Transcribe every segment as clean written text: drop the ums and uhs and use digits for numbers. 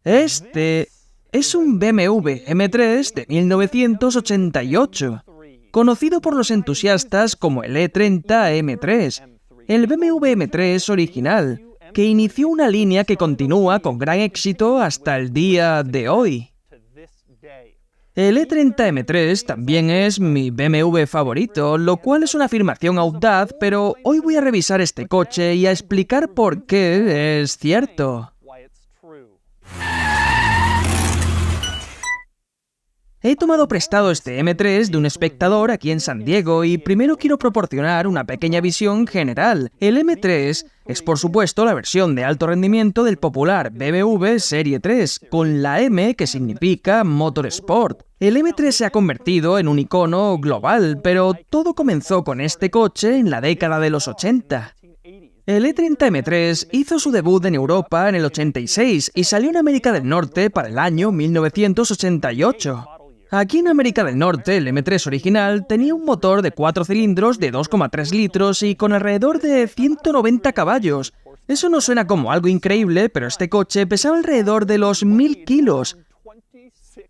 Este es un BMW M3 de 1988, conocido por los entusiastas como el E30 M3, el BMW M3 original, que inició una línea que continúa con gran éxito hasta el día de hoy. El E30 M3 también es mi BMW favorito, lo cual es una afirmación audaz, pero hoy voy a revisar este coche y a explicar por qué es cierto. He tomado prestado este M3 de un espectador aquí en San Diego y primero quiero proporcionar una pequeña visión general. El M3 es por supuesto la versión de alto rendimiento del popular BMW Serie 3, con la M que significa Motorsport. El M3 se ha convertido en un icono global, pero todo comenzó con este coche en la década de los 80. El E30 M3 hizo su debut en Europa en el 86 y salió en América del Norte para el año 1988. Aquí en América del Norte, el M3 original tenía un motor de 4 cilindros de 2,3 litros y con alrededor de 190 caballos. Eso no suena como algo increíble, pero este coche pesaba alrededor de los 1000 kilos,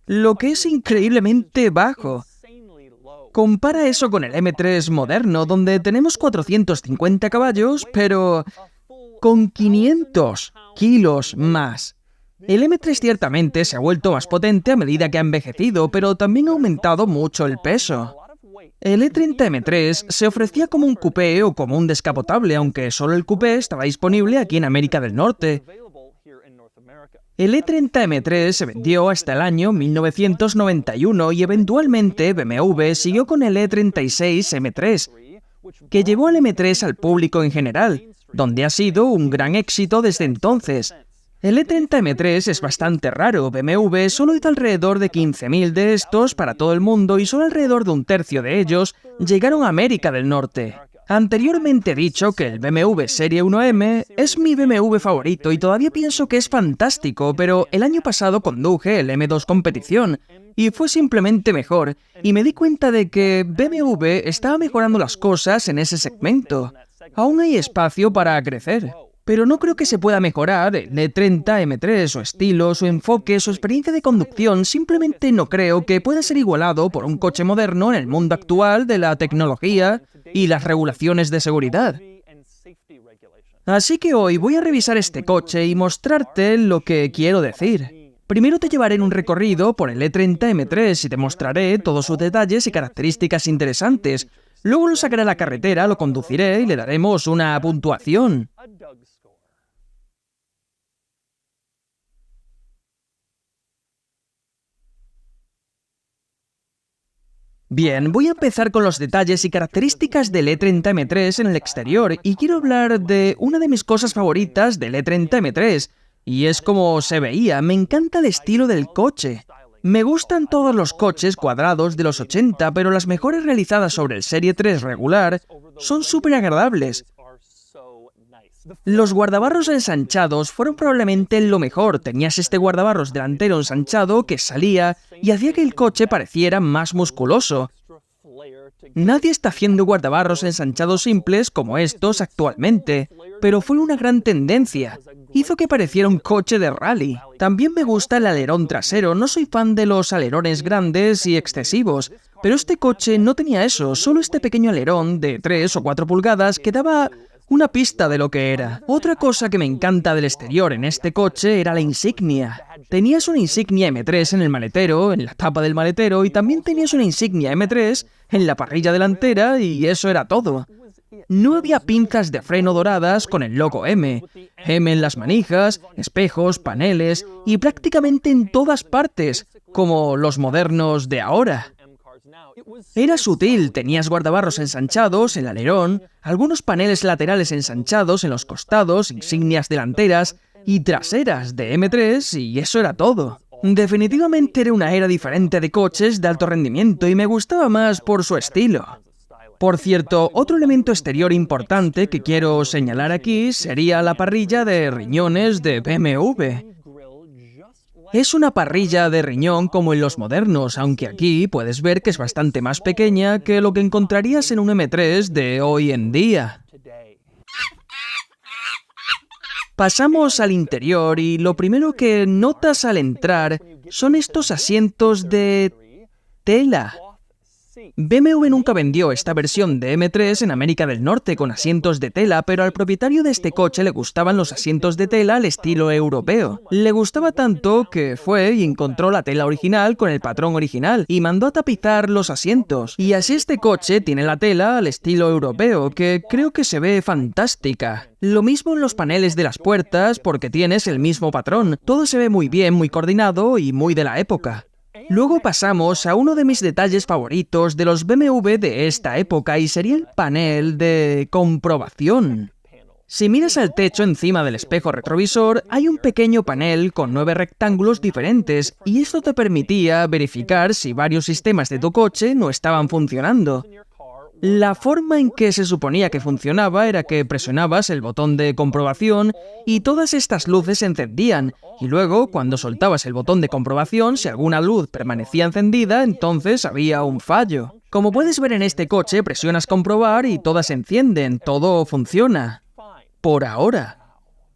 lo que es increíblemente bajo. Compara eso con el M3 moderno, donde tenemos 450 caballos, pero con 500 kilos más. El M3 ciertamente se ha vuelto más potente a medida que ha envejecido, pero también ha aumentado mucho el peso. El E30 M3 se ofrecía como un coupé o como un descapotable, aunque solo el coupé estaba disponible aquí en América del Norte. El E30 M3 se vendió hasta el año 1991 y eventualmente BMW siguió con el E36 M3, que llevó al M3 al público en general, donde ha sido un gran éxito desde entonces. El E30 M3 es bastante raro. BMW solo hizo alrededor de 15.000 de estos para todo el mundo y solo alrededor de un tercio de ellos llegaron a América del Norte. Anteriormente he dicho que el BMW Serie 1M es mi BMW favorito y todavía pienso que es fantástico, pero el año pasado conduje el M2 Competición y fue simplemente mejor, y me di cuenta de que BMW estaba mejorando las cosas en ese segmento. Aún hay espacio para crecer. Pero no creo que se pueda mejorar el E30 M3, su estilo, su enfoque, su experiencia de conducción. Simplemente no creo que pueda ser igualado por un coche moderno en el mundo actual de la tecnología y las regulaciones de seguridad. Así que hoy voy a revisar este coche y mostrarte lo que quiero decir. Primero te llevaré en un recorrido por el E30 M3 y te mostraré todos sus detalles y características interesantes. Luego lo sacaré a la carretera, lo conduciré y le daremos una puntuación. Bien, voy a empezar con los detalles y características del E30 M3 en el exterior y quiero hablar de una de mis cosas favoritas del E30 M3, y es cómo se veía. Me encanta el estilo del coche. Me gustan todos los coches cuadrados de los 80, pero las mejores realizadas sobre el Serie 3 regular son súper agradables. Los guardabarros ensanchados fueron probablemente lo mejor. Tenías este guardabarros delantero ensanchado que salía y hacía que el coche pareciera más musculoso. Nadie está haciendo guardabarros ensanchados simples como estos actualmente, pero fue una gran tendencia. Hizo que pareciera un coche de rally. También me gusta el alerón trasero. No soy fan de los alerones grandes y excesivos, pero este coche no tenía eso, solo este pequeño alerón de 3 o 4 pulgadas que daba una pista de lo que era. Otra cosa que me encanta del exterior en este coche era la insignia. Tenías una insignia M3 en el maletero, en la tapa del maletero, y también tenías una insignia M3 en la parrilla delantera, y eso era todo. No había pinzas de freno doradas con el logo M en las manijas, espejos, paneles y prácticamente en todas partes, como los modernos de ahora. Era sutil, tenías guardabarros ensanchados, el alerón, algunos paneles laterales ensanchados en los costados, insignias delanteras y traseras de M3 y eso era todo. Definitivamente era una era diferente de coches de alto rendimiento y me gustaba más por su estilo. Por cierto, otro elemento exterior importante que quiero señalar aquí sería la parrilla de riñones de BMW. Es una parrilla de riñón como en los modernos, aunque aquí puedes ver que es bastante más pequeña que lo que encontrarías en un M3 de hoy en día. Pasamos al interior y lo primero que notas al entrar son estos asientos de tela. BMW nunca vendió esta versión de M3 en América del Norte con asientos de tela, pero al propietario de este coche le gustaban los asientos de tela al estilo europeo. Le gustaba tanto que fue y encontró la tela original con el patrón original y mandó a tapizar los asientos. Y así este coche tiene la tela al estilo europeo, que creo que se ve fantástica. Lo mismo en los paneles de las puertas porque tienes el mismo patrón. Todo se ve muy bien, muy coordinado y muy de la época. Luego pasamos a uno de mis detalles favoritos de los BMW de esta época y sería el panel de comprobación. Si miras al techo encima del espejo retrovisor, hay un pequeño panel con 9 rectángulos diferentes y esto te permitía verificar si varios sistemas de tu coche no estaban funcionando. La forma en que se suponía que funcionaba era que presionabas el botón de comprobación y todas estas luces se encendían, y luego, cuando soltabas el botón de comprobación, si alguna luz permanecía encendida, entonces había un fallo. Como puedes ver en este coche, presionas comprobar y todas se encienden, todo funciona. Por ahora.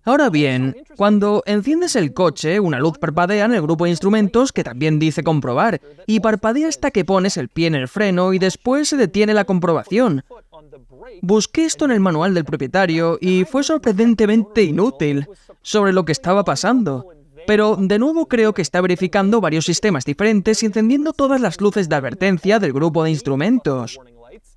Ahora bien, cuando enciendes el coche, una luz parpadea en el grupo de instrumentos que también dice comprobar, y parpadea hasta que pones el pie en el freno y después se detiene la comprobación. Busqué esto en el manual del propietario y fue sorprendentemente inútil sobre lo que estaba pasando. Pero de nuevo creo que está verificando varios sistemas diferentes y encendiendo todas las luces de advertencia del grupo de instrumentos.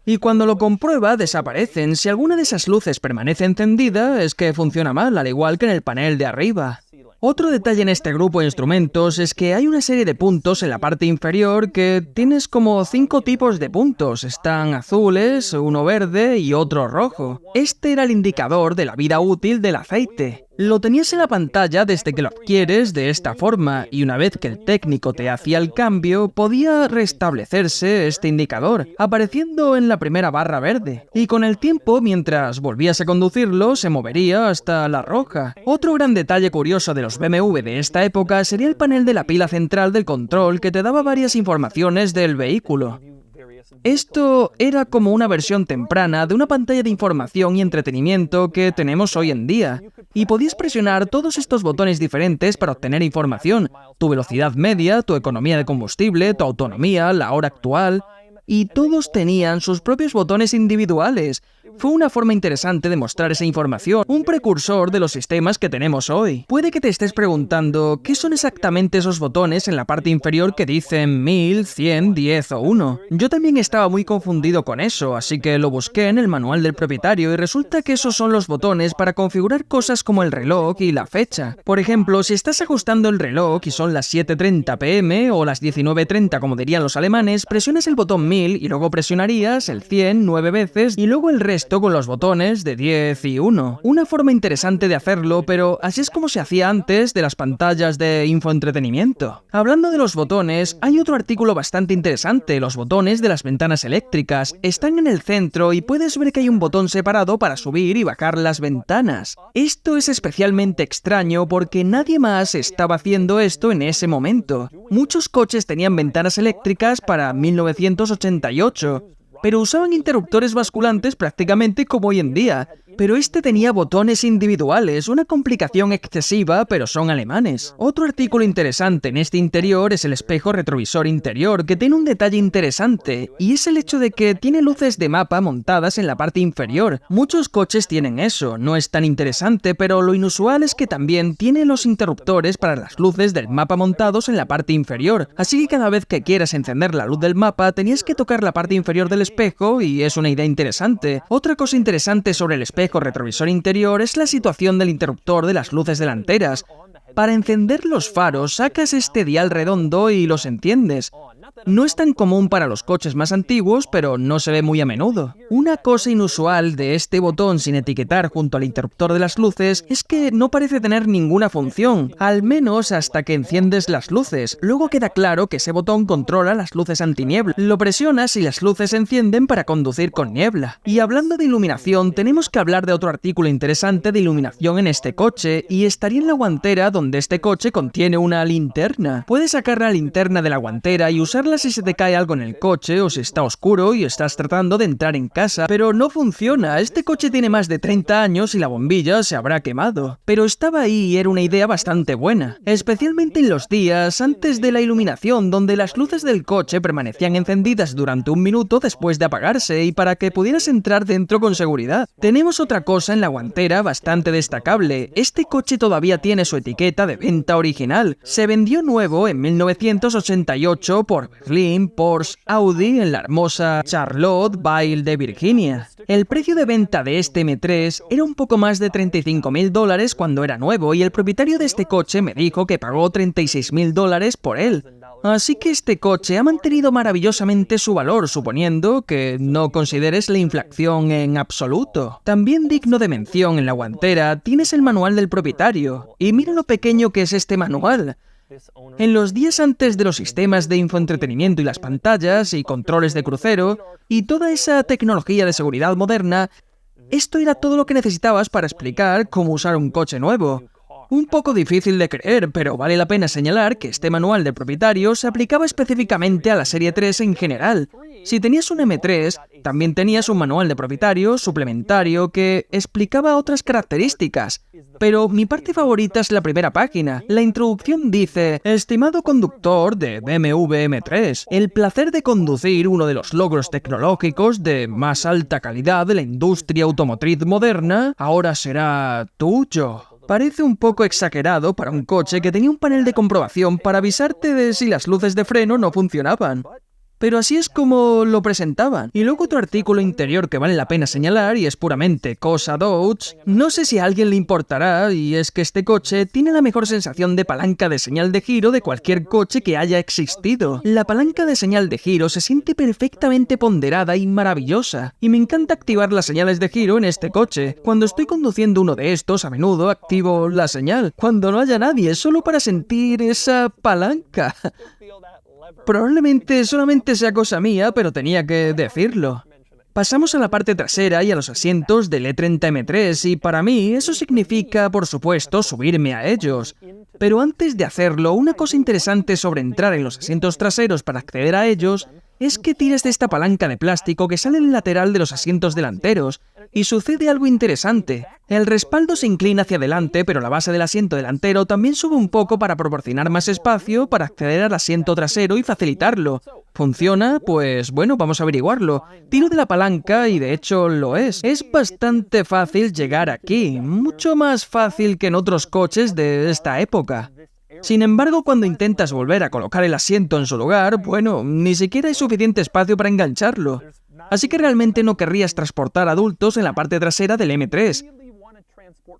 Y cuando lo comprueba, desaparecen. Si alguna de esas luces permanece encendida, es que funciona mal, al igual que en el panel de arriba. Otro detalle en este grupo de instrumentos es que hay una serie de puntos en la parte inferior que tienes como 5 tipos de puntos. Están azules, uno verde y otro rojo. Este era el indicador de la vida útil del aceite. Lo tenías en la pantalla desde que lo adquieres de esta forma, y una vez que el técnico te hacía el cambio, podía restablecerse este indicador, apareciendo en la primera barra verde. Y con el tiempo, mientras volvías a conducirlo, se movería hasta la roja. Otro gran detalle curioso de los BMW de esta época sería el panel de la pila central del control que te daba varias informaciones del vehículo. Esto era como una versión temprana de una pantalla de información y entretenimiento que tenemos hoy en día, y podías presionar todos estos botones diferentes para obtener información, tu velocidad media, tu economía de combustible, tu autonomía, la hora actual, y todos tenían sus propios botones individuales. Fue una forma interesante de mostrar esa información, un precursor de los sistemas que tenemos hoy. Puede que te estés preguntando, ¿qué son exactamente esos botones en la parte inferior que dicen 1000, 100, 10 o 1? Yo también estaba muy confundido con eso, así que lo busqué en el manual del propietario y resulta que esos son los botones para configurar cosas como el reloj y la fecha. Por ejemplo, si estás ajustando el reloj y son las 7:30 p.m. o las 19:30 como dirían los alemanes, presionas el botón 1000 y luego presionarías el 100 9 veces y luego el resto con los botones de 10 y 1. Una forma interesante de hacerlo, pero así es como se hacía antes de las pantallas de infoentretenimiento. Hablando de los botones, hay otro artículo bastante interesante. Los botones de las ventanas eléctricas están en el centro y puedes ver que hay un botón separado para subir y bajar las ventanas. Esto es especialmente extraño porque nadie más estaba haciendo esto en ese momento. Muchos coches tenían ventanas eléctricas para 1988, pero usaban interruptores basculantes prácticamente como hoy en día. Pero este tenía botones individuales, una complicación excesiva, pero son alemanes. Otro artículo interesante en este interior es el espejo retrovisor interior, que tiene un detalle interesante, y es el hecho de que tiene luces de mapa montadas en la parte inferior. Muchos coches tienen eso, no es tan interesante, pero lo inusual es que también tiene los interruptores para las luces del mapa montados en la parte inferior, así que cada vez que quieras encender la luz del mapa, tenías que tocar la parte inferior del espejo, y es una idea interesante. Otra cosa interesante sobre el espejo retrovisor interior es la situación del interruptor de las luces delanteras. Para encender los faros sacas este dial redondo y los enciendes. No es tan común para los coches más antiguos, pero no se ve muy a menudo. Una cosa inusual de este botón sin etiquetar junto al interruptor de las luces es que no parece tener ninguna función, al menos hasta que enciendes las luces. Luego queda claro que ese botón controla las luces antiniebla. Lo presionas y las luces se encienden para conducir con niebla. Y hablando de iluminación, tenemos que hablar de otro artículo interesante de iluminación en este coche, y estaría en la guantera donde este coche contiene una linterna. Puedes sacar la linterna de la guantera y usarla usarla si se te cae algo en el coche o si está oscuro y estás tratando de entrar en casa, pero no funciona. Este coche tiene más de 30 años y la bombilla se habrá quemado. Pero estaba ahí y era una idea bastante buena, especialmente en los días antes de la iluminación, donde las luces del coche permanecían encendidas durante un minuto después de apagarse y para que pudieras entrar dentro con seguridad. Tenemos otra cosa en la guantera bastante destacable. Este coche todavía tiene su etiqueta de venta original. Se vendió nuevo en 1988 por Berlín, Porsche, Audi en la hermosa Charlottesville de Virginia. El precio de venta de este M3 era un poco más de $35.000 cuando era nuevo y el propietario de este coche me dijo que pagó $36.000 por él. Así que este coche ha mantenido maravillosamente su valor, suponiendo que no consideres la inflación en absoluto. También digno de mención en la guantera tienes el manual del propietario, y mira lo pequeño que es este manual. En los días antes de los sistemas de infoentretenimiento y las pantallas y controles de crucero y toda esa tecnología de seguridad moderna, esto era todo lo que necesitabas para explicar cómo usar un coche nuevo. Un poco difícil de creer, pero vale la pena señalar que este manual del propietario se aplicaba específicamente a la serie 3 en general. Si tenías un M3, también tenías un manual de propietario suplementario que explicaba otras características. Pero mi parte favorita es la primera página. La introducción dice: estimado conductor de BMW M3, el placer de conducir uno de los logros tecnológicos de más alta calidad de la industria automotriz moderna ahora será tuyo. Parece un poco exagerado para un coche que tenía un panel de comprobación para avisarte de si las luces de freno no funcionaban. Pero así es como lo presentaban. Y luego otro artículo interior que vale la pena señalar, y es puramente cosa Dodge. No sé si a alguien le importará, y es que este coche tiene la mejor sensación de palanca de señal de giro de cualquier coche que haya existido. La palanca de señal de giro se siente perfectamente ponderada y maravillosa, y me encanta activar las señales de giro en este coche. Cuando estoy conduciendo uno de estos, a menudo activo la señal, cuando no haya nadie, solo para sentir esa palanca. Probablemente solamente sea cosa mía, pero tenía que decirlo. Pasamos a la parte trasera y a los asientos del E30 M3, y para mí eso significa, por supuesto, subirme a ellos. Pero antes de hacerlo, una cosa interesante sobre entrar en los asientos traseros para acceder a ellos es que tiras de esta palanca de plástico que sale en el lateral de los asientos delanteros, y sucede algo interesante. El respaldo se inclina hacia adelante, pero la base del asiento delantero también sube un poco para proporcionar más espacio para acceder al asiento trasero y facilitarlo. ¿Funciona? Pues bueno, vamos a averiguarlo. Tiro de la palanca y de hecho lo es. Es bastante fácil llegar aquí, mucho más fácil que en otros coches de esta época. Sin embargo, cuando intentas volver a colocar el asiento en su lugar, bueno, ni siquiera hay suficiente espacio para engancharlo. Así que realmente no querrías transportar adultos en la parte trasera del M3.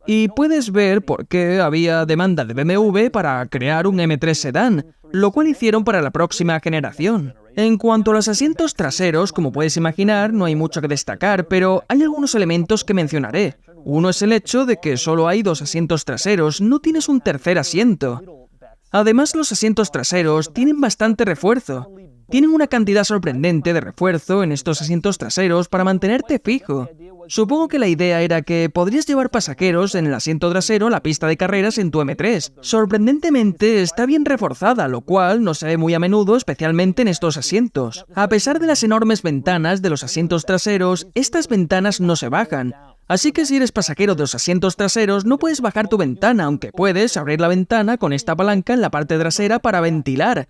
Y puedes ver por qué había demanda de BMW para crear un M3 sedán, lo cual hicieron para la próxima generación. En cuanto a los asientos traseros, como puedes imaginar, no hay mucho que destacar, pero hay algunos elementos que mencionaré. Uno es el hecho de que solo hay 2 asientos traseros, no tienes un tercer asiento. Además, los asientos traseros tienen bastante refuerzo. Tienen una cantidad sorprendente de refuerzo en estos asientos traseros para mantenerte fijo. Supongo que la idea era que podrías llevar pasajeros en el asiento trasero a la pista de carreras en tu M3. Sorprendentemente está bien reforzada, lo cual no se ve muy a menudo, especialmente en estos asientos. A pesar de las enormes ventanas de los asientos traseros, estas ventanas no se bajan. Así que si eres pasajero de los asientos traseros, no puedes bajar tu ventana, aunque puedes abrir la ventana con esta palanca en la parte trasera para ventilar.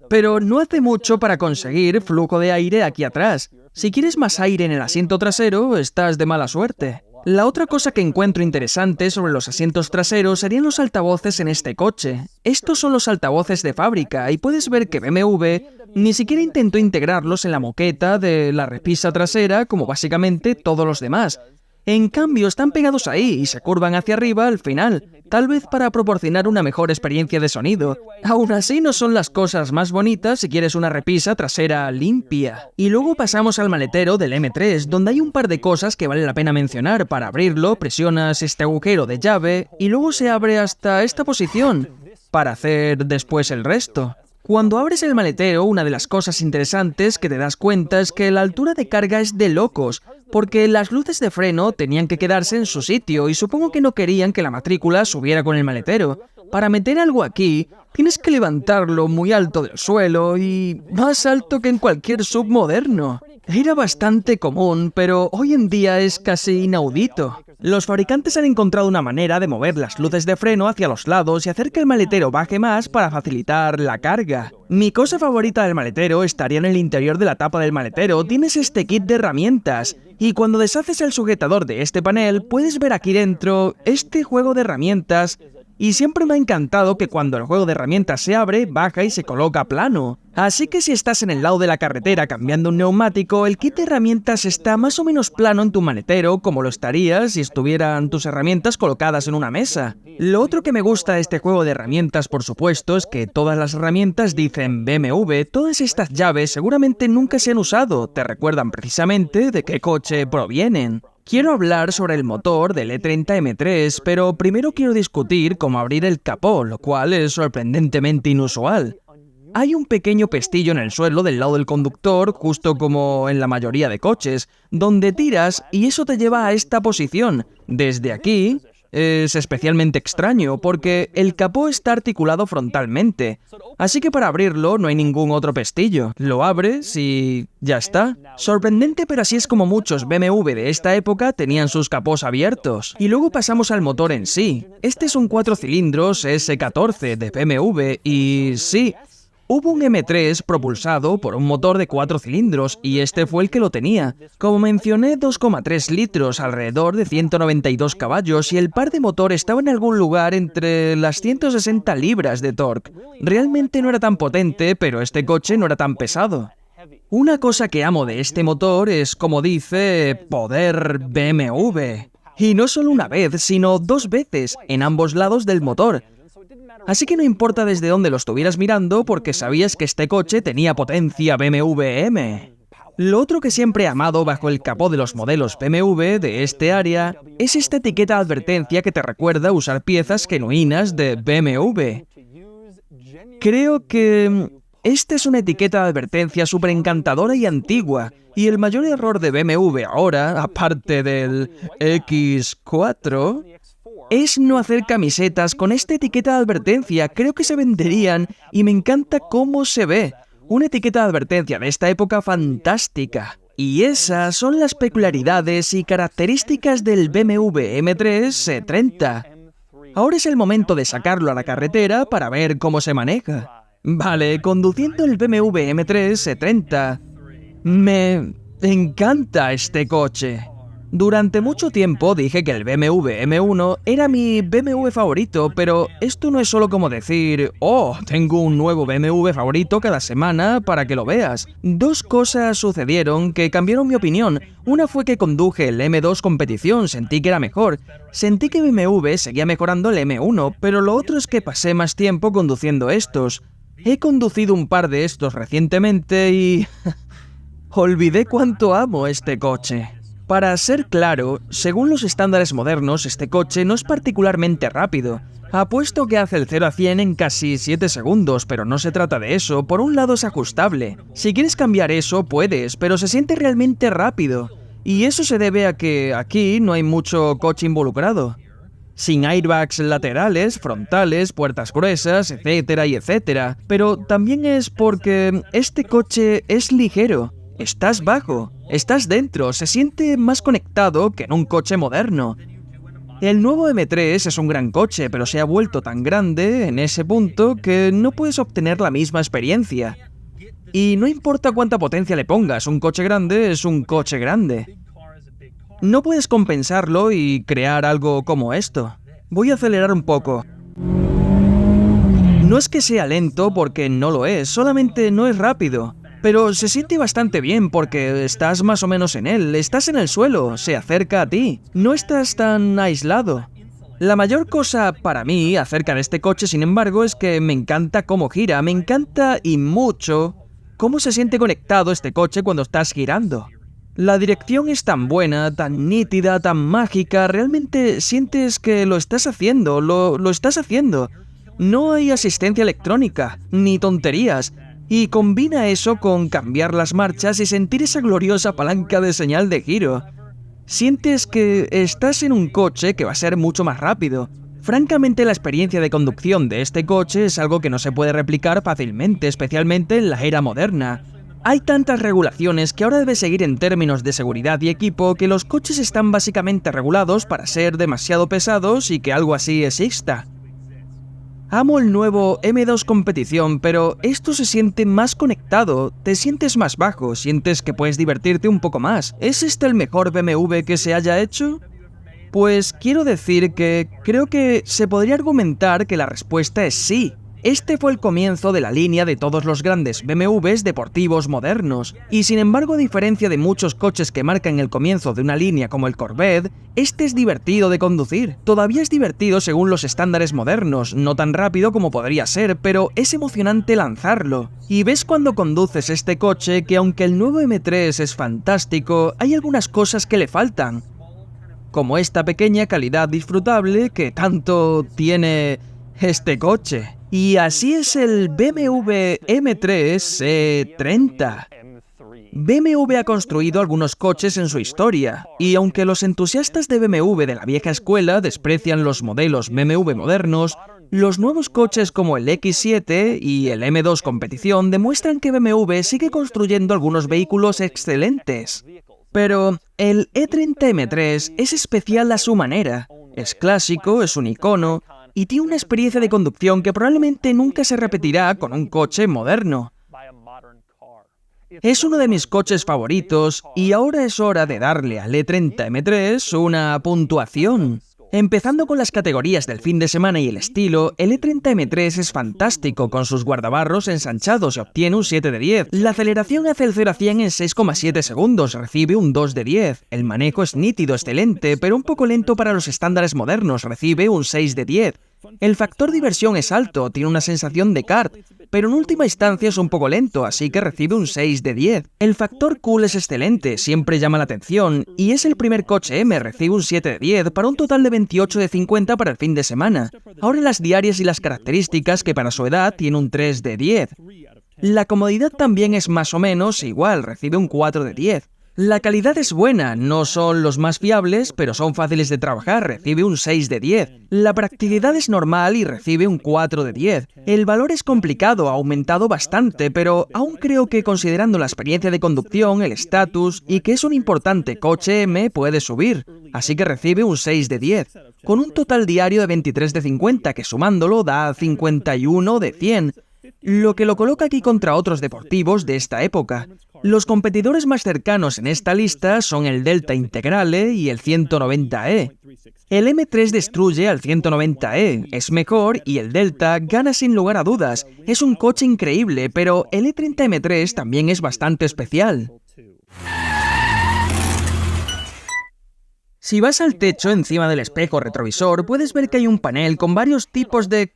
Pero no hace mucho para conseguir flujo de aire aquí atrás. Si quieres más aire en el asiento trasero, estás de mala suerte. La otra cosa que encuentro interesante sobre los asientos traseros serían los altavoces en este coche. Estos son los altavoces de fábrica y puedes ver que BMW ni siquiera intentó integrarlos en la moqueta de la repisa trasera como básicamente todos los demás. En cambio, están pegados ahí y se curvan hacia arriba al final, tal vez para proporcionar una mejor experiencia de sonido. Aún así, no son las cosas más bonitas si quieres una repisa trasera limpia. Y luego pasamos al maletero del M3, donde hay un par de cosas que vale la pena mencionar. Para abrirlo, presionas este agujero de llave y luego se abre hasta esta posición, para hacer después el resto. Cuando abres el maletero, una de las cosas interesantes que te das cuenta es que la altura de carga es de locos, porque las luces de freno tenían que quedarse en su sitio y supongo que no querían que la matrícula subiera con el maletero. Para meter algo aquí, tienes que levantarlo muy alto del suelo y más alto que en cualquier sub moderno. Era bastante común, pero hoy en día es casi inaudito. Los fabricantes han encontrado una manera de mover las luces de freno hacia los lados y hacer que el maletero baje más para facilitar la carga. Mi cosa favorita del maletero estaría en el interior de la tapa del maletero. Tienes este kit de herramientas, y cuando deshaces el sujetador de este panel, puedes ver aquí dentro este juego de herramientas. Y siempre me ha encantado que cuando el juego de herramientas se abre, baja y se coloca plano. Así que si estás en el lado de la carretera cambiando un neumático, el kit de herramientas está más o menos plano en tu maletero, como lo estaría si estuvieran tus herramientas colocadas en una mesa. Lo otro que me gusta de este juego de herramientas, por supuesto, es que todas las herramientas dicen BMW. Todas estas llaves seguramente nunca se han usado, te recuerdan precisamente de qué coche provienen. Quiero hablar sobre el motor del E30 M3, pero primero quiero discutir cómo abrir el capó, lo cual es sorprendentemente inusual. Hay un pequeño pestillo en el suelo del lado del conductor, justo como en la mayoría de coches, donde tiras y eso te lleva a esta posición. Desde aquí es especialmente extraño porque el capó está articulado frontalmente, así que para abrirlo no hay ningún otro pestillo. Lo abres y ya está. Sorprendente, pero así es como muchos BMW de esta época tenían sus capós abiertos. Y luego pasamos al motor en sí. Este es un 4 cilindros S14 de BMW y sí, hubo un M3 propulsado por un motor de 4 cilindros y este fue el que lo tenía. Como mencioné, 2,3 litros, alrededor de 192 caballos y el par de motor estaba en algún lugar entre las 160 libras de torque. Realmente no era tan potente, pero este coche no era tan pesado. Una cosa que amo de este motor es, como dice, poder BMW. Y no solo una vez, sino 2 veces, en ambos lados del motor. Así que no importa desde dónde lo estuvieras mirando porque sabías que este coche tenía potencia BMW M. Lo otro que siempre he amado bajo el capó de los modelos BMW de este área es esta etiqueta de advertencia que te recuerda usar piezas genuinas de BMW. Creo que esta es una etiqueta de advertencia súper encantadora y antigua, y el mayor error de BMW ahora, aparte del X4, es no hacer camisetas con esta etiqueta de advertencia. Creo que se venderían y me encanta cómo se ve. Una etiqueta de advertencia de esta época fantástica. Y esas son las peculiaridades y características del BMW M3 E30. Ahora es el momento de sacarlo a la carretera para ver cómo se maneja. Vale, conduciendo el BMW M3 E30. Me encanta este coche. Durante mucho tiempo dije que el BMW M1 era mi BMW favorito, pero esto no es solo como decir, oh, tengo un nuevo BMW favorito cada semana para que lo veas. 2 cosas sucedieron que cambiaron mi opinión. Una fue que conduje el M2 competición, sentí que era mejor. Sentí que BMW seguía mejorando el M1, pero lo otro es que pasé más tiempo conduciendo estos. He conducido un par de estos recientemente y olvidé cuánto amo este coche. Para ser claro, según los estándares modernos, este coche no es particularmente rápido. Apuesto que hace el 0 a 100 en casi 7 segundos, pero no se trata de eso. Por un lado es ajustable. Si quieres cambiar eso, puedes, pero se siente realmente rápido. Y eso se debe a que aquí no hay mucho coche involucrado. Sin airbags laterales, frontales, puertas gruesas, etcétera y etcétera. Pero también es porque este coche es ligero. Estás bajo, estás dentro, se siente más conectado que en un coche moderno. El nuevo M3 es un gran coche, pero se ha vuelto tan grande en ese punto que no puedes obtener la misma experiencia. Y no importa cuánta potencia le pongas, un coche grande es un coche grande. No puedes compensarlo y crear algo como esto. Voy a acelerar un poco. No es que sea lento porque no lo es, solamente no es rápido. Pero se siente bastante bien porque estás más o menos en él, estás en el suelo, se acerca a ti, no estás tan aislado. La mayor cosa para mí acerca de este coche, sin embargo, es que me encanta cómo gira, me encanta y mucho cómo se siente conectado este coche cuando estás girando. La dirección es tan buena, tan nítida, tan mágica, realmente sientes que lo estás haciendo, lo estás haciendo. No hay asistencia electrónica, ni tonterías, y combina eso con cambiar las marchas y sentir esa gloriosa palanca de señal de giro. Sientes que estás en un coche que va a ser mucho más rápido. Francamente, la experiencia de conducción de este coche es algo que no se puede replicar fácilmente, especialmente en la era moderna. Hay tantas regulaciones que ahora debes seguir en términos de seguridad y equipo que los coches están básicamente regulados para ser demasiado pesados y que algo así exista. Amo el nuevo M2 Competición, pero esto se siente más conectado, te sientes más bajo, sientes que puedes divertirte un poco más. ¿Es este el mejor BMW que se haya hecho? Pues quiero decir que creo que se podría argumentar que la respuesta es sí. Este fue el comienzo de la línea de todos los grandes BMWs deportivos modernos, y sin embargo, a diferencia de muchos coches que marcan el comienzo de una línea como el Corvette, este es divertido de conducir. Todavía es divertido según los estándares modernos, no tan rápido como podría ser, pero es emocionante lanzarlo. Y ves cuando conduces este coche que aunque el nuevo M3 es fantástico, hay algunas cosas que le faltan, como esta pequeña calidad disfrutable que tanto tiene este coche. Y así es el BMW M3 E30. BMW ha construido algunos coches en su historia, y aunque los entusiastas de BMW de la vieja escuela desprecian los modelos BMW modernos, los nuevos coches como el X7 y el M2 Competición demuestran que BMW sigue construyendo algunos vehículos excelentes. Pero el E30 M3 es especial a su manera. Es clásico, es un icono, y tiene una experiencia de conducción que probablemente nunca se repetirá con un coche moderno. Es uno de mis coches favoritos, y ahora es hora de darle al E30 M3 una puntuación. Empezando con las categorías del fin de semana y el estilo, el E30 M3 es fantástico con sus guardabarros ensanchados y obtiene un 7 de 10. La aceleración hace el 0 a 100 en 6,7 segundos, recibe un 2 de 10. El manejo es nítido, excelente, pero un poco lento para los estándares modernos, recibe un 6 de 10. El factor diversión es alto, tiene una sensación de kart, pero en última instancia es un poco lento, así que recibe un 6 de 10. El factor cool es excelente, siempre llama la atención, y es el primer coche M, recibe un 7 de 10 para un total de 28 de 50 para el fin de semana. Ahora las diarias y las características, que para su edad tiene un 3 de 10. La comodidad también es más o menos igual, recibe un 4 de 10. La calidad es buena, no son los más fiables, pero son fáciles de trabajar, recibe un 6 de 10. La practicidad es normal y recibe un 4 de 10. El valor es complicado, ha aumentado bastante, pero aún creo que considerando la experiencia de conducción, el estatus y que es un importante coche M, puede subir, así que recibe un 6 de 10. Con un total diario de 23 de 50, que sumándolo da 51 de 100. Lo que lo coloca aquí contra otros deportivos de esta época. Los competidores más cercanos en esta lista son el Delta Integrale y el 190e. El M3 destruye al 190e, es mejor y el Delta gana sin lugar a dudas. Es un coche increíble, pero el E30 M3 también es bastante especial. Si vas al techo encima del espejo retrovisor, puedes ver que hay un panel con varios tipos de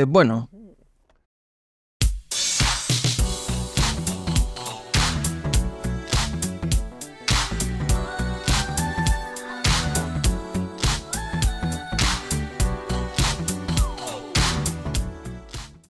bueno,